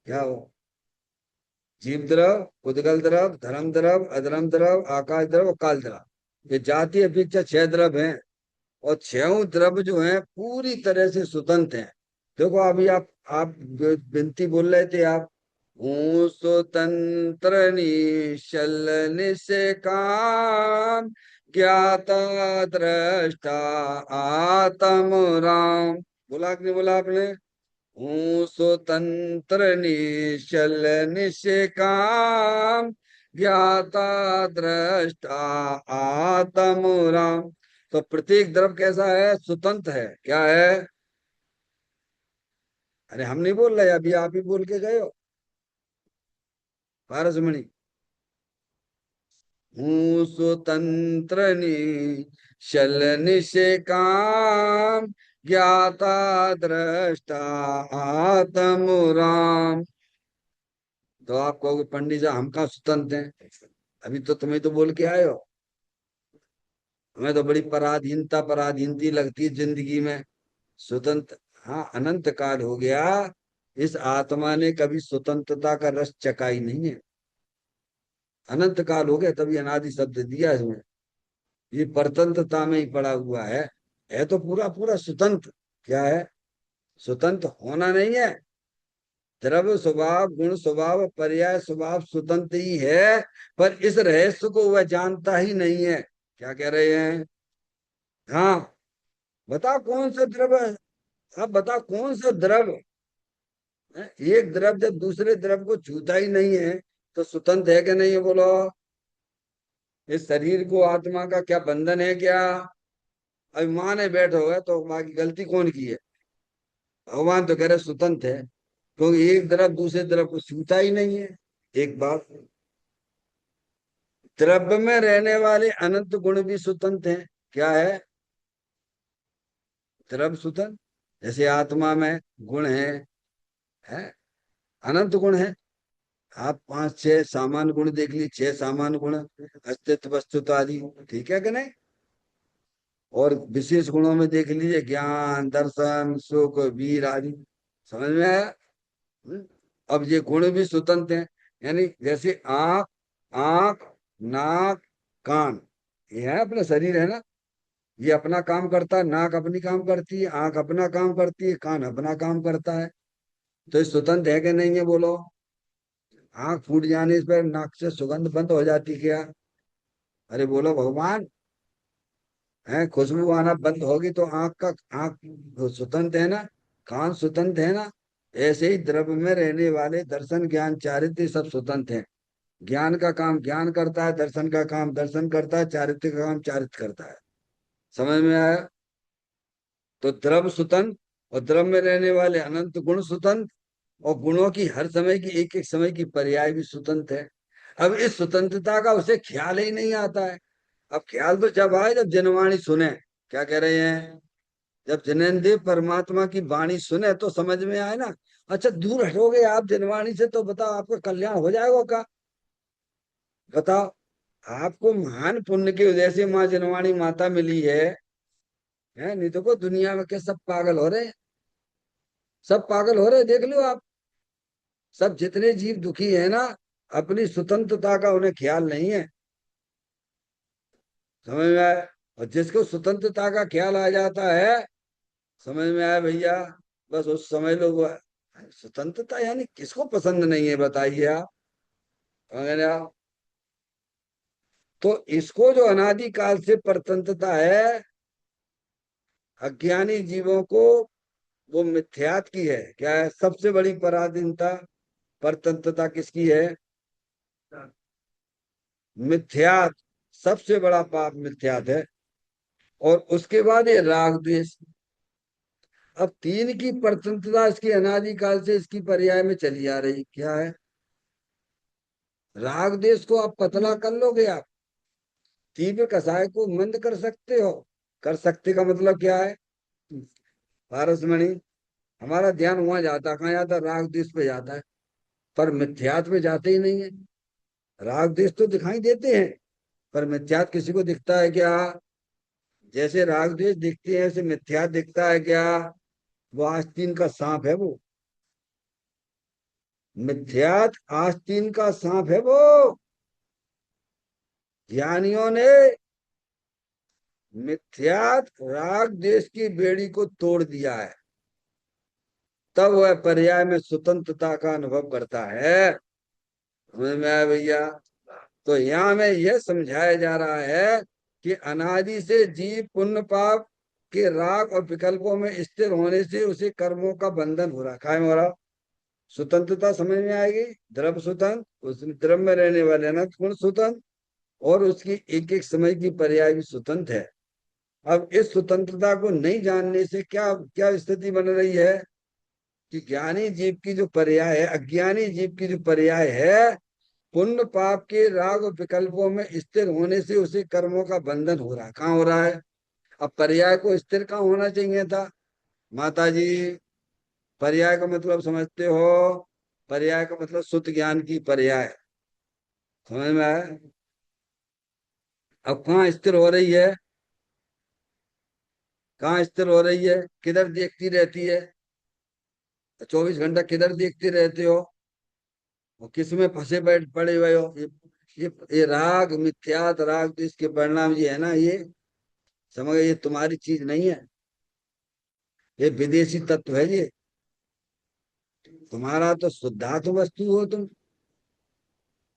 क्या हो? जीव द्रव, उद्गल द्रव, धर्म द्रव, अधर्म द्रव, आकाश द्रव और काल द्रव। ये जाति अपेक्षा 6 द्रव हैं। और 6 द्रव जो हैं पूरी तरह से स्वतंत्र हैं। देखो अभी आप विनती बोल रहे थे आप, हूँ स्वतंत्र निश्चल निष्काम, ज्ञाता दृष्टा आत्म राम। बोला कि नहीं बोला आपने? हूँ स्वतंत्र निश्चल निष्काम, ज्ञाता दृष्टा आत्म राम। तो प्रत्येक द्रव कैसा है? स्वतंत्र है। क्या है? अरे हम नहीं बोल रहे, अभी आप ही बोल के गए हो पारसमणि। हूँ स्वतंत्र निश्चल निष्काम, ज्ञाता दृष्टा आत्म राम। तो आप कहोगे पंडित जी हम कहाँ स्वतंत्र हैं? अभी तो तुम्हें तो बोल के आए हो। हमें तो बड़ी पराधीनता पराधीनती लगती है जिंदगी में। स्वतंत्र, हाँ अनंत काल हो गया, इस आत्मा ने कभी स्वतंत्रता का रस चखा ही नहीं है। अनंत काल हो गया, तभी अनादि शब्द दिया इसमें। ये परतंत्रता में ही पड़ा हुआ है तो पूरा पूरा स्वतंत्र। क्या है? स्वतंत्र होना नहीं है। द्रव्य स्वभाव, गुण स्वभाव, पर्याय स्वभाव स्वतंत्र ही है, पर इस रहस्य को वह जानता ही नहीं है। क्या कह रहे हैं? हाँ, बताओ कौन सा द्रव्य? अब बताओ कौन सा द्रव है? एक द्रव जब दूसरे द्रव को छूता ही नहीं है तो स्वतंत्र है कि नहीं है? बोलो। इस शरीर को आत्मा का क्या बंधन है क्या? अभिमान है बैठो है तो बाकी गलती कौन की है? भगवान तो कह रहे स्वतंत्र है, क्योंकि एक द्रव दूसरे द्रव को छूता ही नहीं है। एक बात, द्रव्य में रहने वाले अनंत गुण भी स्वतंत्र हैं। क्या है? द्रव्य स्वतंत्र, जैसे आत्मा में गुण है अनंत गुण है। आप 5 6 सामान्य गुण देख लीजिए, 6 सामान्य गुण, अस्तित्व वस्तुत्व आदि, ठीक है कि नहीं? और विशेष गुणों में देख लीजिए, ज्ञान, दर्शन, सुख, वीर आदि। समझ में आया? हम्म? अब ये गुण भी स्वतंत्र हैं। यानी जैसे आंख, आंख, नाक, कान, ये है अपना शरीर है ना, ये अपना काम करता है, नाक अपनी काम करती है, आंख अपना काम करती है, कान अपना काम करता है। तो ये स्वतंत्र है कि नहीं है? बोलो। आंख फूट जाने पर नाक से सुगंध बंद हो जाती क्या? अरे बोलो भगवान। है, खुशबू आना बंद होगी तो आंख स्वतंत्र है ना, कान स्वतंत्र है ना। ऐसे ही द्रव्य में रहने वाले दर्शन, ज्ञान, चारित्र्य सब स्वतंत्र हैं। ज्ञान का काम ज्ञान करता है, दर्शन का काम दर्शन करता है, चारित्र्य का काम चारित्र्य करता है। समझ में आया? तो द्रव्य स्वतंत्र और द्रव्य में रहने वाले अनंत गुण स्वतंत्र, और गुणों की हर समय की एक एक समय की पर्याय भी स्वतंत्र है। अब इस स्वतंत्रता का उसे ख्याल ही नहीं आता है। अब ख्याल तो जब आए जब जनवाणी सुने। क्या कह रहे हैं? जब जनेन्द्रिय परमात्मा की वाणी सुने तो समझ में आए ना। अच्छा दूर हटोगे आप जनवाणी से तो बताओ आपका कल्याण हो जाएगा का? बताओ। आपको महान पुण्य की वजह से माँ जनवाणी माता मिली है, नहीं तो को दुनिया में क्या सब पागल हो रहे हैं? सब पागल हो रहे हैं, देख लो आप। सब जितने जीव दुखी है ना, अपनी स्वतंत्रता का उन्हें ख्याल नहीं है। समझ में आया? और जिसको स्वतंत्रता का ख्याल आ जाता है, समझ में आया भैया, बस उस समय लोग स्वतंत्रता यानी किसको पसंद नहीं है बताइए आप? समझ रहे आप? तो इसको जो अनादि काल से परतंत्रता है, अज्ञानी जीवों को वो मिथ्यात की है। क्या है सबसे बड़ी पराधीनता, परतंत्रता किसकी है? मिथ्यात। सबसे बड़ा पाप मिथ्यात है। और उसके बाद ये राग द्वेष। अब तीन की परतंत्रता इसकी अनादि काल से इसकी पर्याय में चली आ रही। क्या है? राग देश को आप पतला कर लोगे आप, तीव्र कसाय को मंद कर सकते हो। कर सकते का मतलब क्या है? पारसमणि, हमारा ध्यान वहां जाता, कहाँ जाता? राग देश पे जाता है, पर मिथ्यात्व में जाते ही नहीं है। राग देश तो दिखाई देते हैं, पर मिथ्यात्व किसी को दिखता है क्या? जैसे राग देश दिखते हैं ऐसे मिथ्यात्व दिखता है क्या? वो आस्तीन का सांप है वो। मिथ्यात आस्तीन का सांप है वो। ज्ञानियों ने मिथ्यात राग देश की बेड़ी को तोड़ दिया है, तब वह पर्याय में स्वतंत्रता का अनुभव करता है। समझ में आया भैया? तो यहाँ में यह समझाया जा रहा है कि अनादि से जीव पुण्य पाप के राग और विकल्पों में स्थिर होने से उसे कर्मों का बंधन हो रहा, कायम हो रहा। स्वतंत्रता समझ में आएगी। द्रव्य स्वतंत्र, उस द्रव्य में रहने वाले अनंत गुण स्वतंत्र, और उसकी एक एक समय की पर्याय भी स्वतंत्र है। अब इस स्वतंत्रता को नहीं जानने से क्या क्या स्थिति बन रही है कि ज्ञानी जीव की जो पर्याय है, अज्ञानी जीव की जो पर्याय है, पुण्य पाप के राग और विकल्पों में स्थिर होने से उसे कर्मों का बंधन हो रहा है। कहाँ हो रहा है? अब पर्याय को स्थिर कहाँ होना चाहिए था? माता जी, पर्याय का मतलब समझते हो? पर्याय का मतलब शुद्ध ज्ञान की पर्याय। समझ में आया? अब कहाँ स्थिर हो रही है? कहाँ स्थिर हो रही है? किधर देखती रहती है? 24 घंटा किधर देखते रहते हो? वो किस में फंसे बैठ पड़े हुए हो? ये राग मिथ्यात राग, तो इसके परिणाम ये है ना, ये समझ, ये तुम्हारी चीज नहीं है, ये विदेशी तत्व है ये। तुम्हारा तो शुद्धात्म वस्तु हो तुम।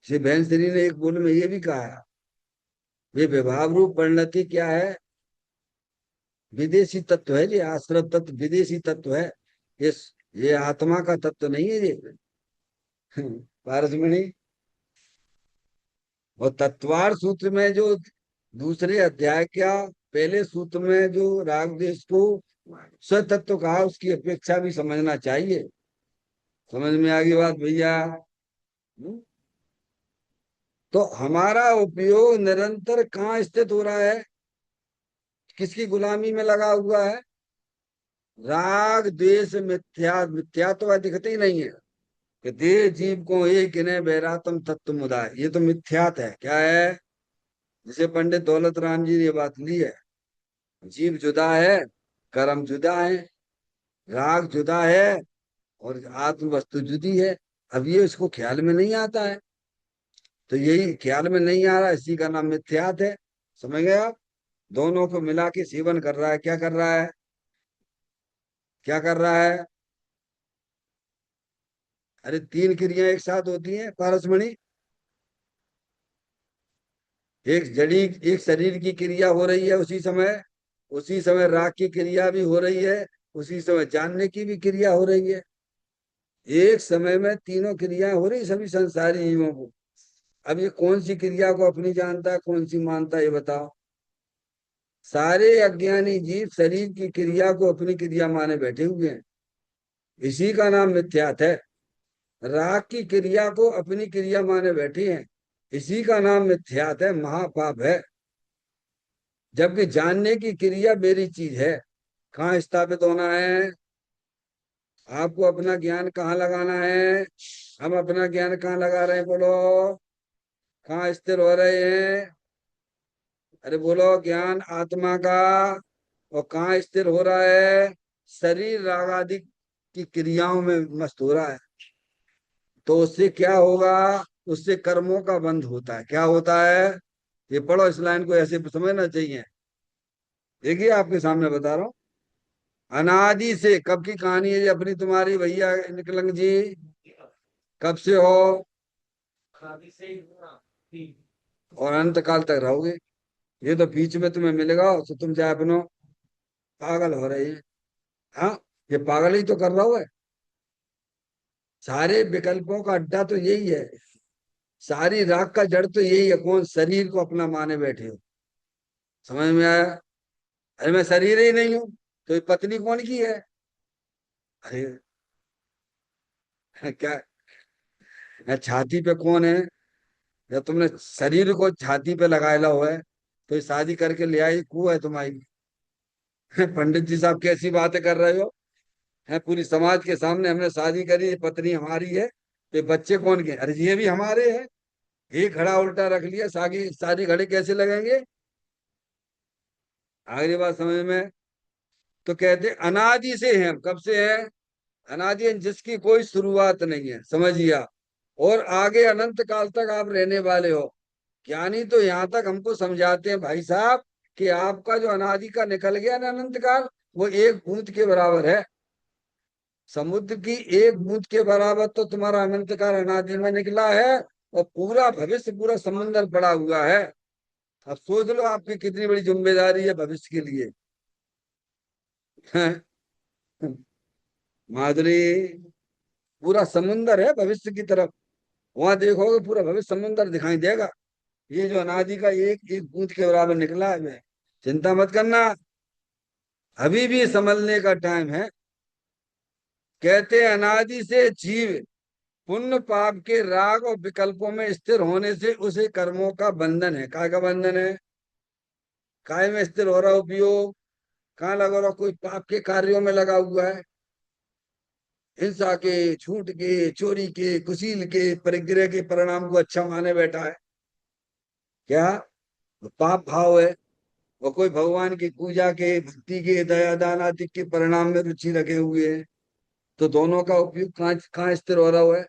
श्री बहन श्री ने एक बोल में ये भी कहा है, ये विभाव रूप परिणति क्या है? विदेशी तत्व है ये, आश्रत तत्व विदेशी तत्व है। ये ये आत्मा का तत्व नहीं है ये। पारसमणि, और तत्वार सूत्र में जो दूसरे अध्याय का पहले सूत्र में जो राग देश को स्वतत्व कहा, उसकी अपेक्षा भी समझना चाहिए। समझ में आ गई बात भैया? तो हमारा उपयोग निरंतर कहाँ स्थित हो रहा है? किसकी गुलामी में लगा हुआ है? राग द्वेष मिथ्या, मिथ्या तो वह दिखते ही नहीं है कि देह जीव को एक इन्हें बैरातम तत्व मुदाय, ये तो मिथ्यात है। क्या है? जिसे पंडित दौलत राम जी ने ये बात ली है, जीव जुदा है, कर्म जुदा है, राग जुदा है, और आत्म वस्तु जुदी है। अब ये इसको ख्याल में नहीं आता है, तो यही ख्याल में नहीं आ रहा, इसी का नाम मिथ्यात है। समझ गए आप? दोनों को मिला के सेवन कर रहा है। क्या कर रहा है? क्या कर रहा है? अरे तीन क्रियाएं एक साथ होती हैं पारसमणि। एक जड़ी, एक शरीर की क्रिया हो रही है उसी समय राग की क्रिया भी हो रही है, उसी समय जानने की भी क्रिया हो रही है। एक समय में तीनों क्रियाएं हो रही सभी संसारी जीवों को। अब ये कौन सी क्रिया को अपनी जानता है, कौन सी मानता है, ये बताओ? सारे अज्ञानी जीव शरीर की क्रिया को अपनी क्रिया माने बैठे हुए हैं, इसी का नाम मिथ्यात है। राग की क्रिया को अपनी क्रिया माने बैठे हैं, इसी का नाम मिथ्यात है, महापाप है। जबकि जानने की क्रिया मेरी चीज है। कहाँ स्थापित होना है? आपको अपना ज्ञान कहाँ लगाना है? हम अपना ज्ञान कहाँ लगा रहे हैं, बोलो? कहाँ स्थिर हो रहे हैं? अरे बोलो, ज्ञान आत्मा का। और कहाँ स्थिर हो रहा है? शरीर राग आदि की क्रियाओं में मस्त हो रहा है। तो उससे क्या होगा? उससे कर्मों का बंध होता है। क्या होता है? ये पढ़ो, इस लाइन को ऐसे समझना चाहिए। देखिए आपके सामने बता रहा हूँ। अनादि से, कब की कहानी है ये अपनी तुम्हारी भैया निकलंग जी? कब से हो? और अनंत काल तक रहोगे। ये तो बीच में तुम्हें मिलेगा तो तुम चाहे अपनो पागल हो रहे हैं। हाँ, ये पागल ही तो कर रहा है। सारे विकल्पों का अड्डा तो यही है, सारी राख का जड़ तो यही है। कौन? शरीर को अपना माने बैठे हो। समझ में आया? अरे मैं शरीर ही नहीं हूं, तो ये पत्नी कौन की है? अरे क्या, छाती पे कौन है? जब तुमने शरीर को छाती पे लगाया हुआ है, तो ये शादी करके ले आई कु है तुम्हारी। पंडित जी साहब कैसी बातें कर रहे हो? है पूरी समाज के सामने हमने शादी करी, ये पत्नी हमारी है, ये बच्चे कौन के? अरे ये भी हमारे हैं। एक घड़ा उल्टा रख लिया, सारी सारी घड़े कैसे लगेंगे? आखिरी बात समझ में? तो कहते अनादि से हैं हम। कब से हैं? अनादि है जिसकी कोई शुरुआत नहीं है, समझिए। और आगे अनंत काल तक आप रहने वाले हो। ज्ञानी तो यहाँ तक हमको समझाते हैं भाई साहब कि आपका जो अनादि का निकल गया ना अनंत काल, वो एक बूंद के बराबर है। समुद्र की एक बूंद के बराबर तो तुम्हारा अनंत काल अनादि में निकला है। और पूरा भविष्य पूरा समंदर पड़ा हुआ है। अब सोच लो आपकी कितनी बड़ी जिम्मेदारी है भविष्य के लिए। माधुरी, पूरा समुंदर है भविष्य की तरफ। वहां देखोगे पूरा भविष्य समुंदर दिखाई देगा। ये जो अनादि का एक एक बूंद के बराबर निकला है, मैं चिंता मत करना। अभी भी संभलने का टाइम है। कहते हैं अनादि से जीव पुण्य पाप के राग और विकल्पों में स्थिर होने से उसे कर्मों का बंधन है। काय का बंधन है? काय में स्थिर हो रहा उपयोग? कहाँ लगा रहा? कोई पाप के कार्यों में लगा हुआ है। हिंसा के, झूठ के, चोरी के, कुशील के, परिग्रह के परिणाम को अच्छा माने बैठा है। क्या? वो पाप भाव है। वो कोई भगवान की पूजा के, भक्ति के, दया दान आदि के परिणाम में रुचि रखे हुए है। तो दोनों का उपयोग कहाँ कहाँ स्थिर हो रहा है?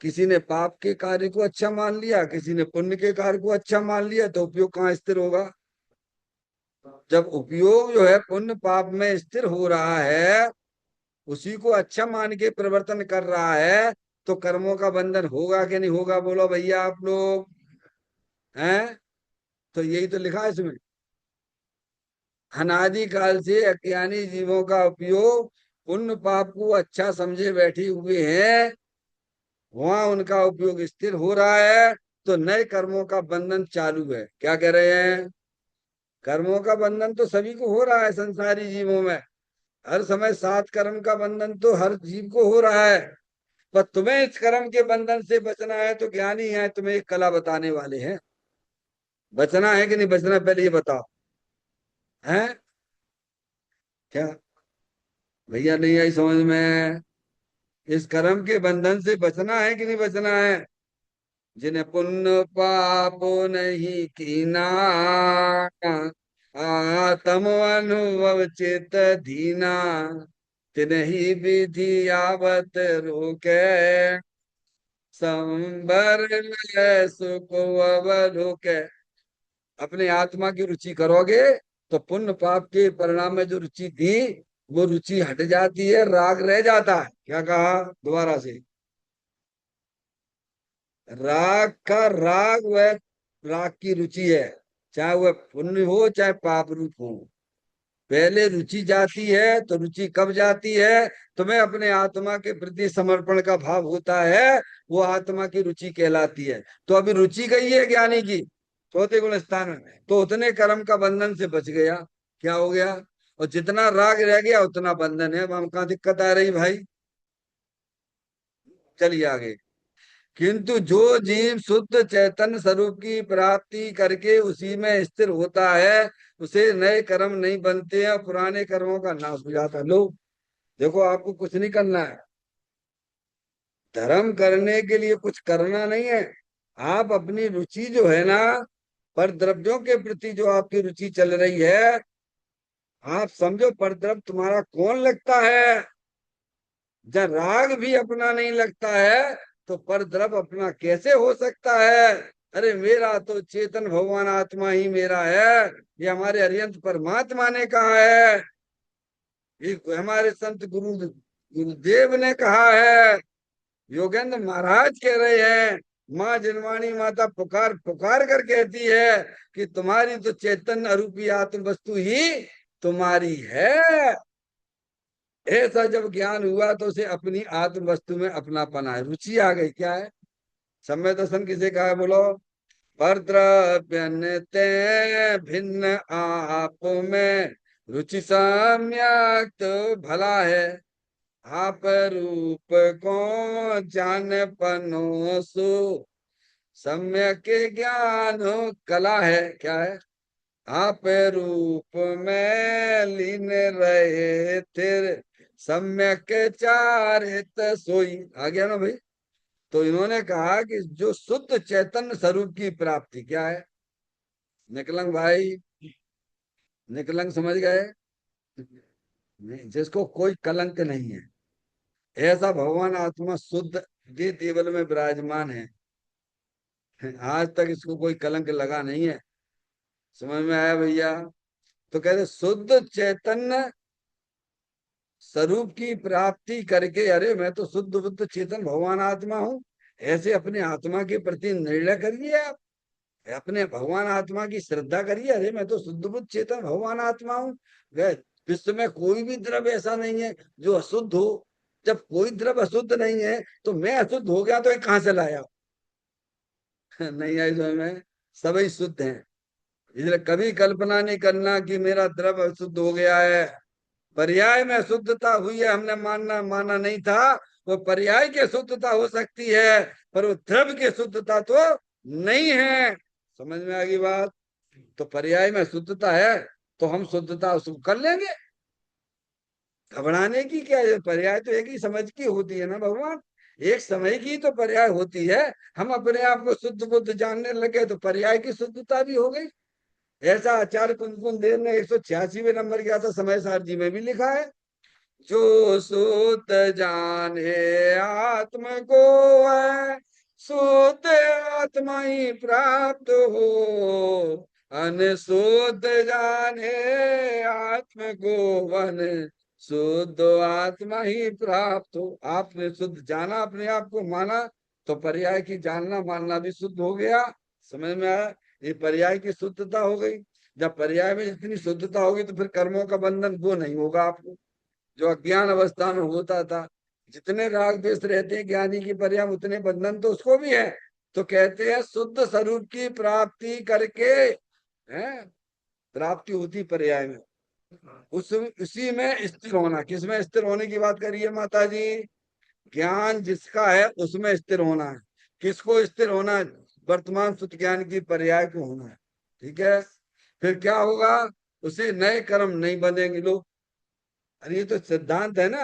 किसी ने पाप के कार्य को अच्छा मान लिया, किसी ने पुण्य के कार्य को अच्छा मान लिया, तो उपयोग कहाँ स्थिर होगा? जब उपयोग जो है पुण्य पाप में स्थिर हो रहा है, उसी को अच्छा मान के परिवर्तन कर रहा है, तो कर्मों का बंधन होगा कि नहीं होगा? बोलो भैया आप लोग। हैं? तो यही तो लिखा है इसमें। अनादि काल से अज्ञानी जीवों का उपयोग पुण्य पाप को अच्छा समझे बैठे हुए हैं, वहां उनका उपयोग स्थिर हो रहा है। तो नए कर्मों का बंधन चालू है। क्या कह रहे हैं? कर्मों का बंधन तो सभी को हो रहा है संसारी जीवों में। हर समय सात कर्म का बंधन तो हर जीव को हो रहा है। पर तुम्हें इस कर्म के बंधन से बचना है तो ज्ञानी है तुम्हें एक कला बताने वाले हैं। बचना है कि नहीं बचना, पहले ये बताओ। हैं? क्या भैया नहीं आई समझ में? इस कर्म के बंधन से बचना है कि नहीं बचना है? जिन्हें पुण्य पाप नहीं कीना, आत्म अनुभव चित धीना, तिन्हि विधि आवत रोके, संबर सुख अवलोके। अपने आत्मा की रुचि करोगे तो पुण्य पाप के परिणाम में जो रुचि थी, वो रुचि हट जाती है, राग रह जाता है। क्या कहा दोबारा से? राग का राग वह राग की रुचि है, चाहे वह पुण्य हो चाहे पाप रूप हो। पहले रुचि जाती है, तो रुचि कब जाती है? तुम्हें अपने आत्मा के प्रति समर्पण का भाव होता है, वो आत्मा की रुचि कहलाती है। तो अभी रुचि गई है ज्ञानी की चौथे गुण स्थान में, तो उतने कर्म का बंधन से बच गया। क्या हो गया? और जितना राग रह गया उतना बंधन है। अब हम कहाँ दिक्कत आ रही भाई? चलिए आगे। किंतु जो जीव शुद्ध चैतन्य स्वरूप की प्राप्ति करके उसी में स्थिर होता है, उसे नए कर्म नहीं बनते हैं और पुराने कर्मों का नाश हो जाता है। लो, देखो आपको कुछ नहीं करना है। धर्म करने के लिए कुछ करना नहीं है। आप अपनी रुचि जो है ना, पर द्रव्यों के प्रति जो आपकी रुचि चल रही है, आप समझो पर द्रव्य तुम्हारा कौन लगता है? जब राग भी अपना नहीं लगता है, तो पर द्रव्य अपना कैसे हो सकता है? अरे मेरा तो चेतन भगवान आत्मा ही मेरा है। ये हमारे अरिहंत परमात्मा ने कहा है। ये हमारे संत गुरुदेव ने कहा है। योगेंद्र महाराज कह रहे हैं। माँ जनवाणी माता पुकार पुकार कर कहती है कि तुम्हारी तो चैतन्य अरूपी आत्म वस्तु ही तुम्हारी है। ऐसा जब ज्ञान हुआ तो उसे अपनी आत्म वस्तु में अपनापन आया, रुचि आ गई। क्या है? सम्यक दर्शन किसे कहा है बोलो? पर द्रव्य ते भिन्न आप में रुचि सम्यक तो भला है। आप रूप को जान पनो सु सम्यक ज्ञान कला है। क्या है? आप रूप में लीन रहे थे, सम्यक चारित सोई। आ गया ना भाई? तो इन्होंने कहा कि जो शुद्ध चैतन्य स्वरूप की प्राप्ति क्या है? निकलंग भाई, निकलंग समझ गए? नहीं, जिसको कोई कलंक नहीं है। ऐसा भगवान आत्मा शुद्ध ये देवल में विराजमान है। आज तक इसको कोई कलंक लगा नहीं है। समझ में आया भैया? तो कहते शुद्ध चैतन्य स्वरूप की प्राप्ति करके, अरे मैं तो शुद्ध बुद्ध चेतन भगवान आत्मा हूँ, ऐसे अपने आत्मा के प्रति निर्णय करिए आप। अपने भगवान आत्मा की श्रद्धा करिए, अरे मैं तो शुद्ध बुद्ध चेतन भगवान आत्मा हूँ। वह विश्व में कोई भी द्रव्य ऐसा नहीं है जो अशुद्ध हो। जब कोई द्रव्य अशुद्ध नहीं है तो मैं अशुद्ध हो गया तो ये कहाँ से लाया? नहीं आई समझ में? सभी शुद्ध हैं। इसलिए कभी कल्पना नहीं करना कि मेरा द्रव्य अशुद्ध हो गया है। पर्याय में अशुद्धता हुई है, हमने माना नहीं था। वो पर्याय की शुद्धता हो सकती है, पर वो द्रव्य की शुद्धता तो नहीं है। समझ में आ गई बात? तो पर्याय में शुद्धता है तो हम शुद्धता उसको कर लेंगे। घबराने की क्या है? पर्याय तो एक ही समझ की होती है ना भगवान, एक समय की तो पर्याय होती है। हम अपने आप को शुद्ध बुद्ध जानने लगे तो पर्याय की शुद्धता भी हो गई। ऐसा आचार्य कुंकुम देव ने 186वें नंबर किया था समय सार जी में भी लिखा है, जो सुत जाने आत्म को है, शुद्ध आत्मा ही प्राप्त हो। अनशुद्ध जाने आत्म को वन, शुद्ध आत्मा ही प्राप्त हो। आपने शुद्ध जाना, अपने आप को माना, तो पर्याय की जानना मानना भी शुद्ध हो गया। समझ में आया? ये पर्याय की शुद्धता हो गई। जब पर्याय में इतनी शुद्धता होगी तो फिर कर्मों का बंधन वो नहीं होगा आपको, जो अज्ञान अवस्था में होता था। जितने राग द्वेष रहते हैं ज्ञानी की पर्याय, उतने बंधन तो उसको भी है। तो कहते हैं शुद्ध स्वरूप की प्राप्ति करके, है प्राप्ति होती पर्याय में, उस उसी में स्थिर होना। किसमें स्थिर होने की बात करिए माता जी? ज्ञान जिसका है उसमें स्थिर होना है। किसको स्थिर होना है? वर्तमान सुत ज्ञान की पर्याय को होना है। ठीक है? फिर क्या होगा? उसे नए कर्म नहीं बनेंगे लोग। अरे ये तो सिद्धांत है ना।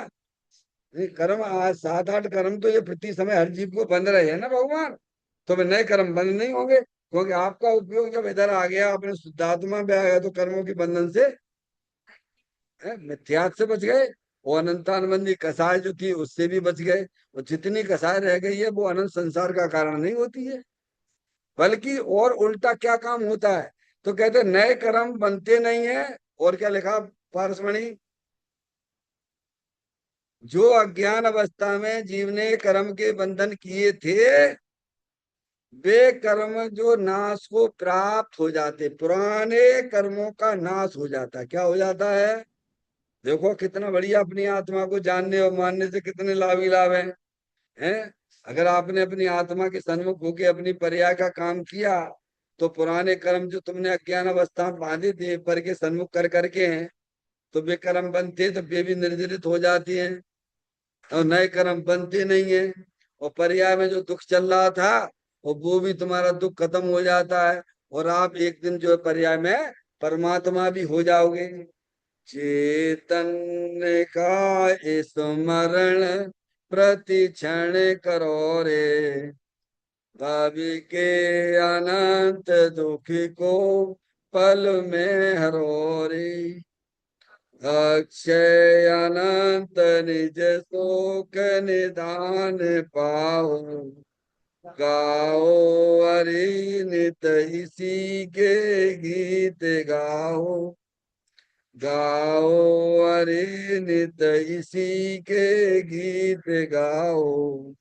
ये कर्म आज 7-8 कर्म तो ये प्रति समय हर जीव को बन रहे हैं ना भगवान। तो वे नए कर्म बंद नहीं होंगे, क्योंकि आपका उपयोग जब इधर आ गया, अपने शुद्धात्मा में आ गया, तो कर्मों के बंधन से, मिथ्यात से बच गए। वो अनंतानबंदी कसाय जो थी उससे भी बच गए। और जितनी कसाय रह गई है वो अनंत संसार का कारण नहीं होती है, बल्कि और उल्टा क्या काम होता है। तो कहते नए कर्म बनते नहीं है। और क्या लिखा पारसमणि? जो अज्ञान अवस्था में जीव ने कर्म के बंधन किए थे, वे कर्म जो नाश को प्राप्त हो जाते, पुराने कर्मों का नाश हो जाता। क्या हो जाता है? देखो कितना बढ़िया, अपनी आत्मा को जानने और मानने से कितने लाभ ही लाभ हैं। अगर आपने अपनी आत्मा के सन्मुख होकर अपनी पर्याय का काम किया, तो पुराने कर्म जो तुमने अज्ञान अवस्था में बांधे थे पर के सन्मुख कर करके हैं, तो वे कर्म बनते तो वे भी निर्जरित हो जाती हैं, और नए कर्म बनते नहीं है। और पर्याय में जो दुख चल रहा था, और वो भी तुम्हारा दुख खत्म हो जाता है। और आप एक दिन जो है पर्याय में परमात्मा भी हो जाओगे। चैतन्य का स्मरण प्रति क्षण करो रे, भावी के अनंत दुख को पल में हरो रे। अक्षय अनंत निज शोक निदान पाओ, गाओ हरि नित इसी के गीत गाओ, गाओ हरि नित इसी के गीत गाओ।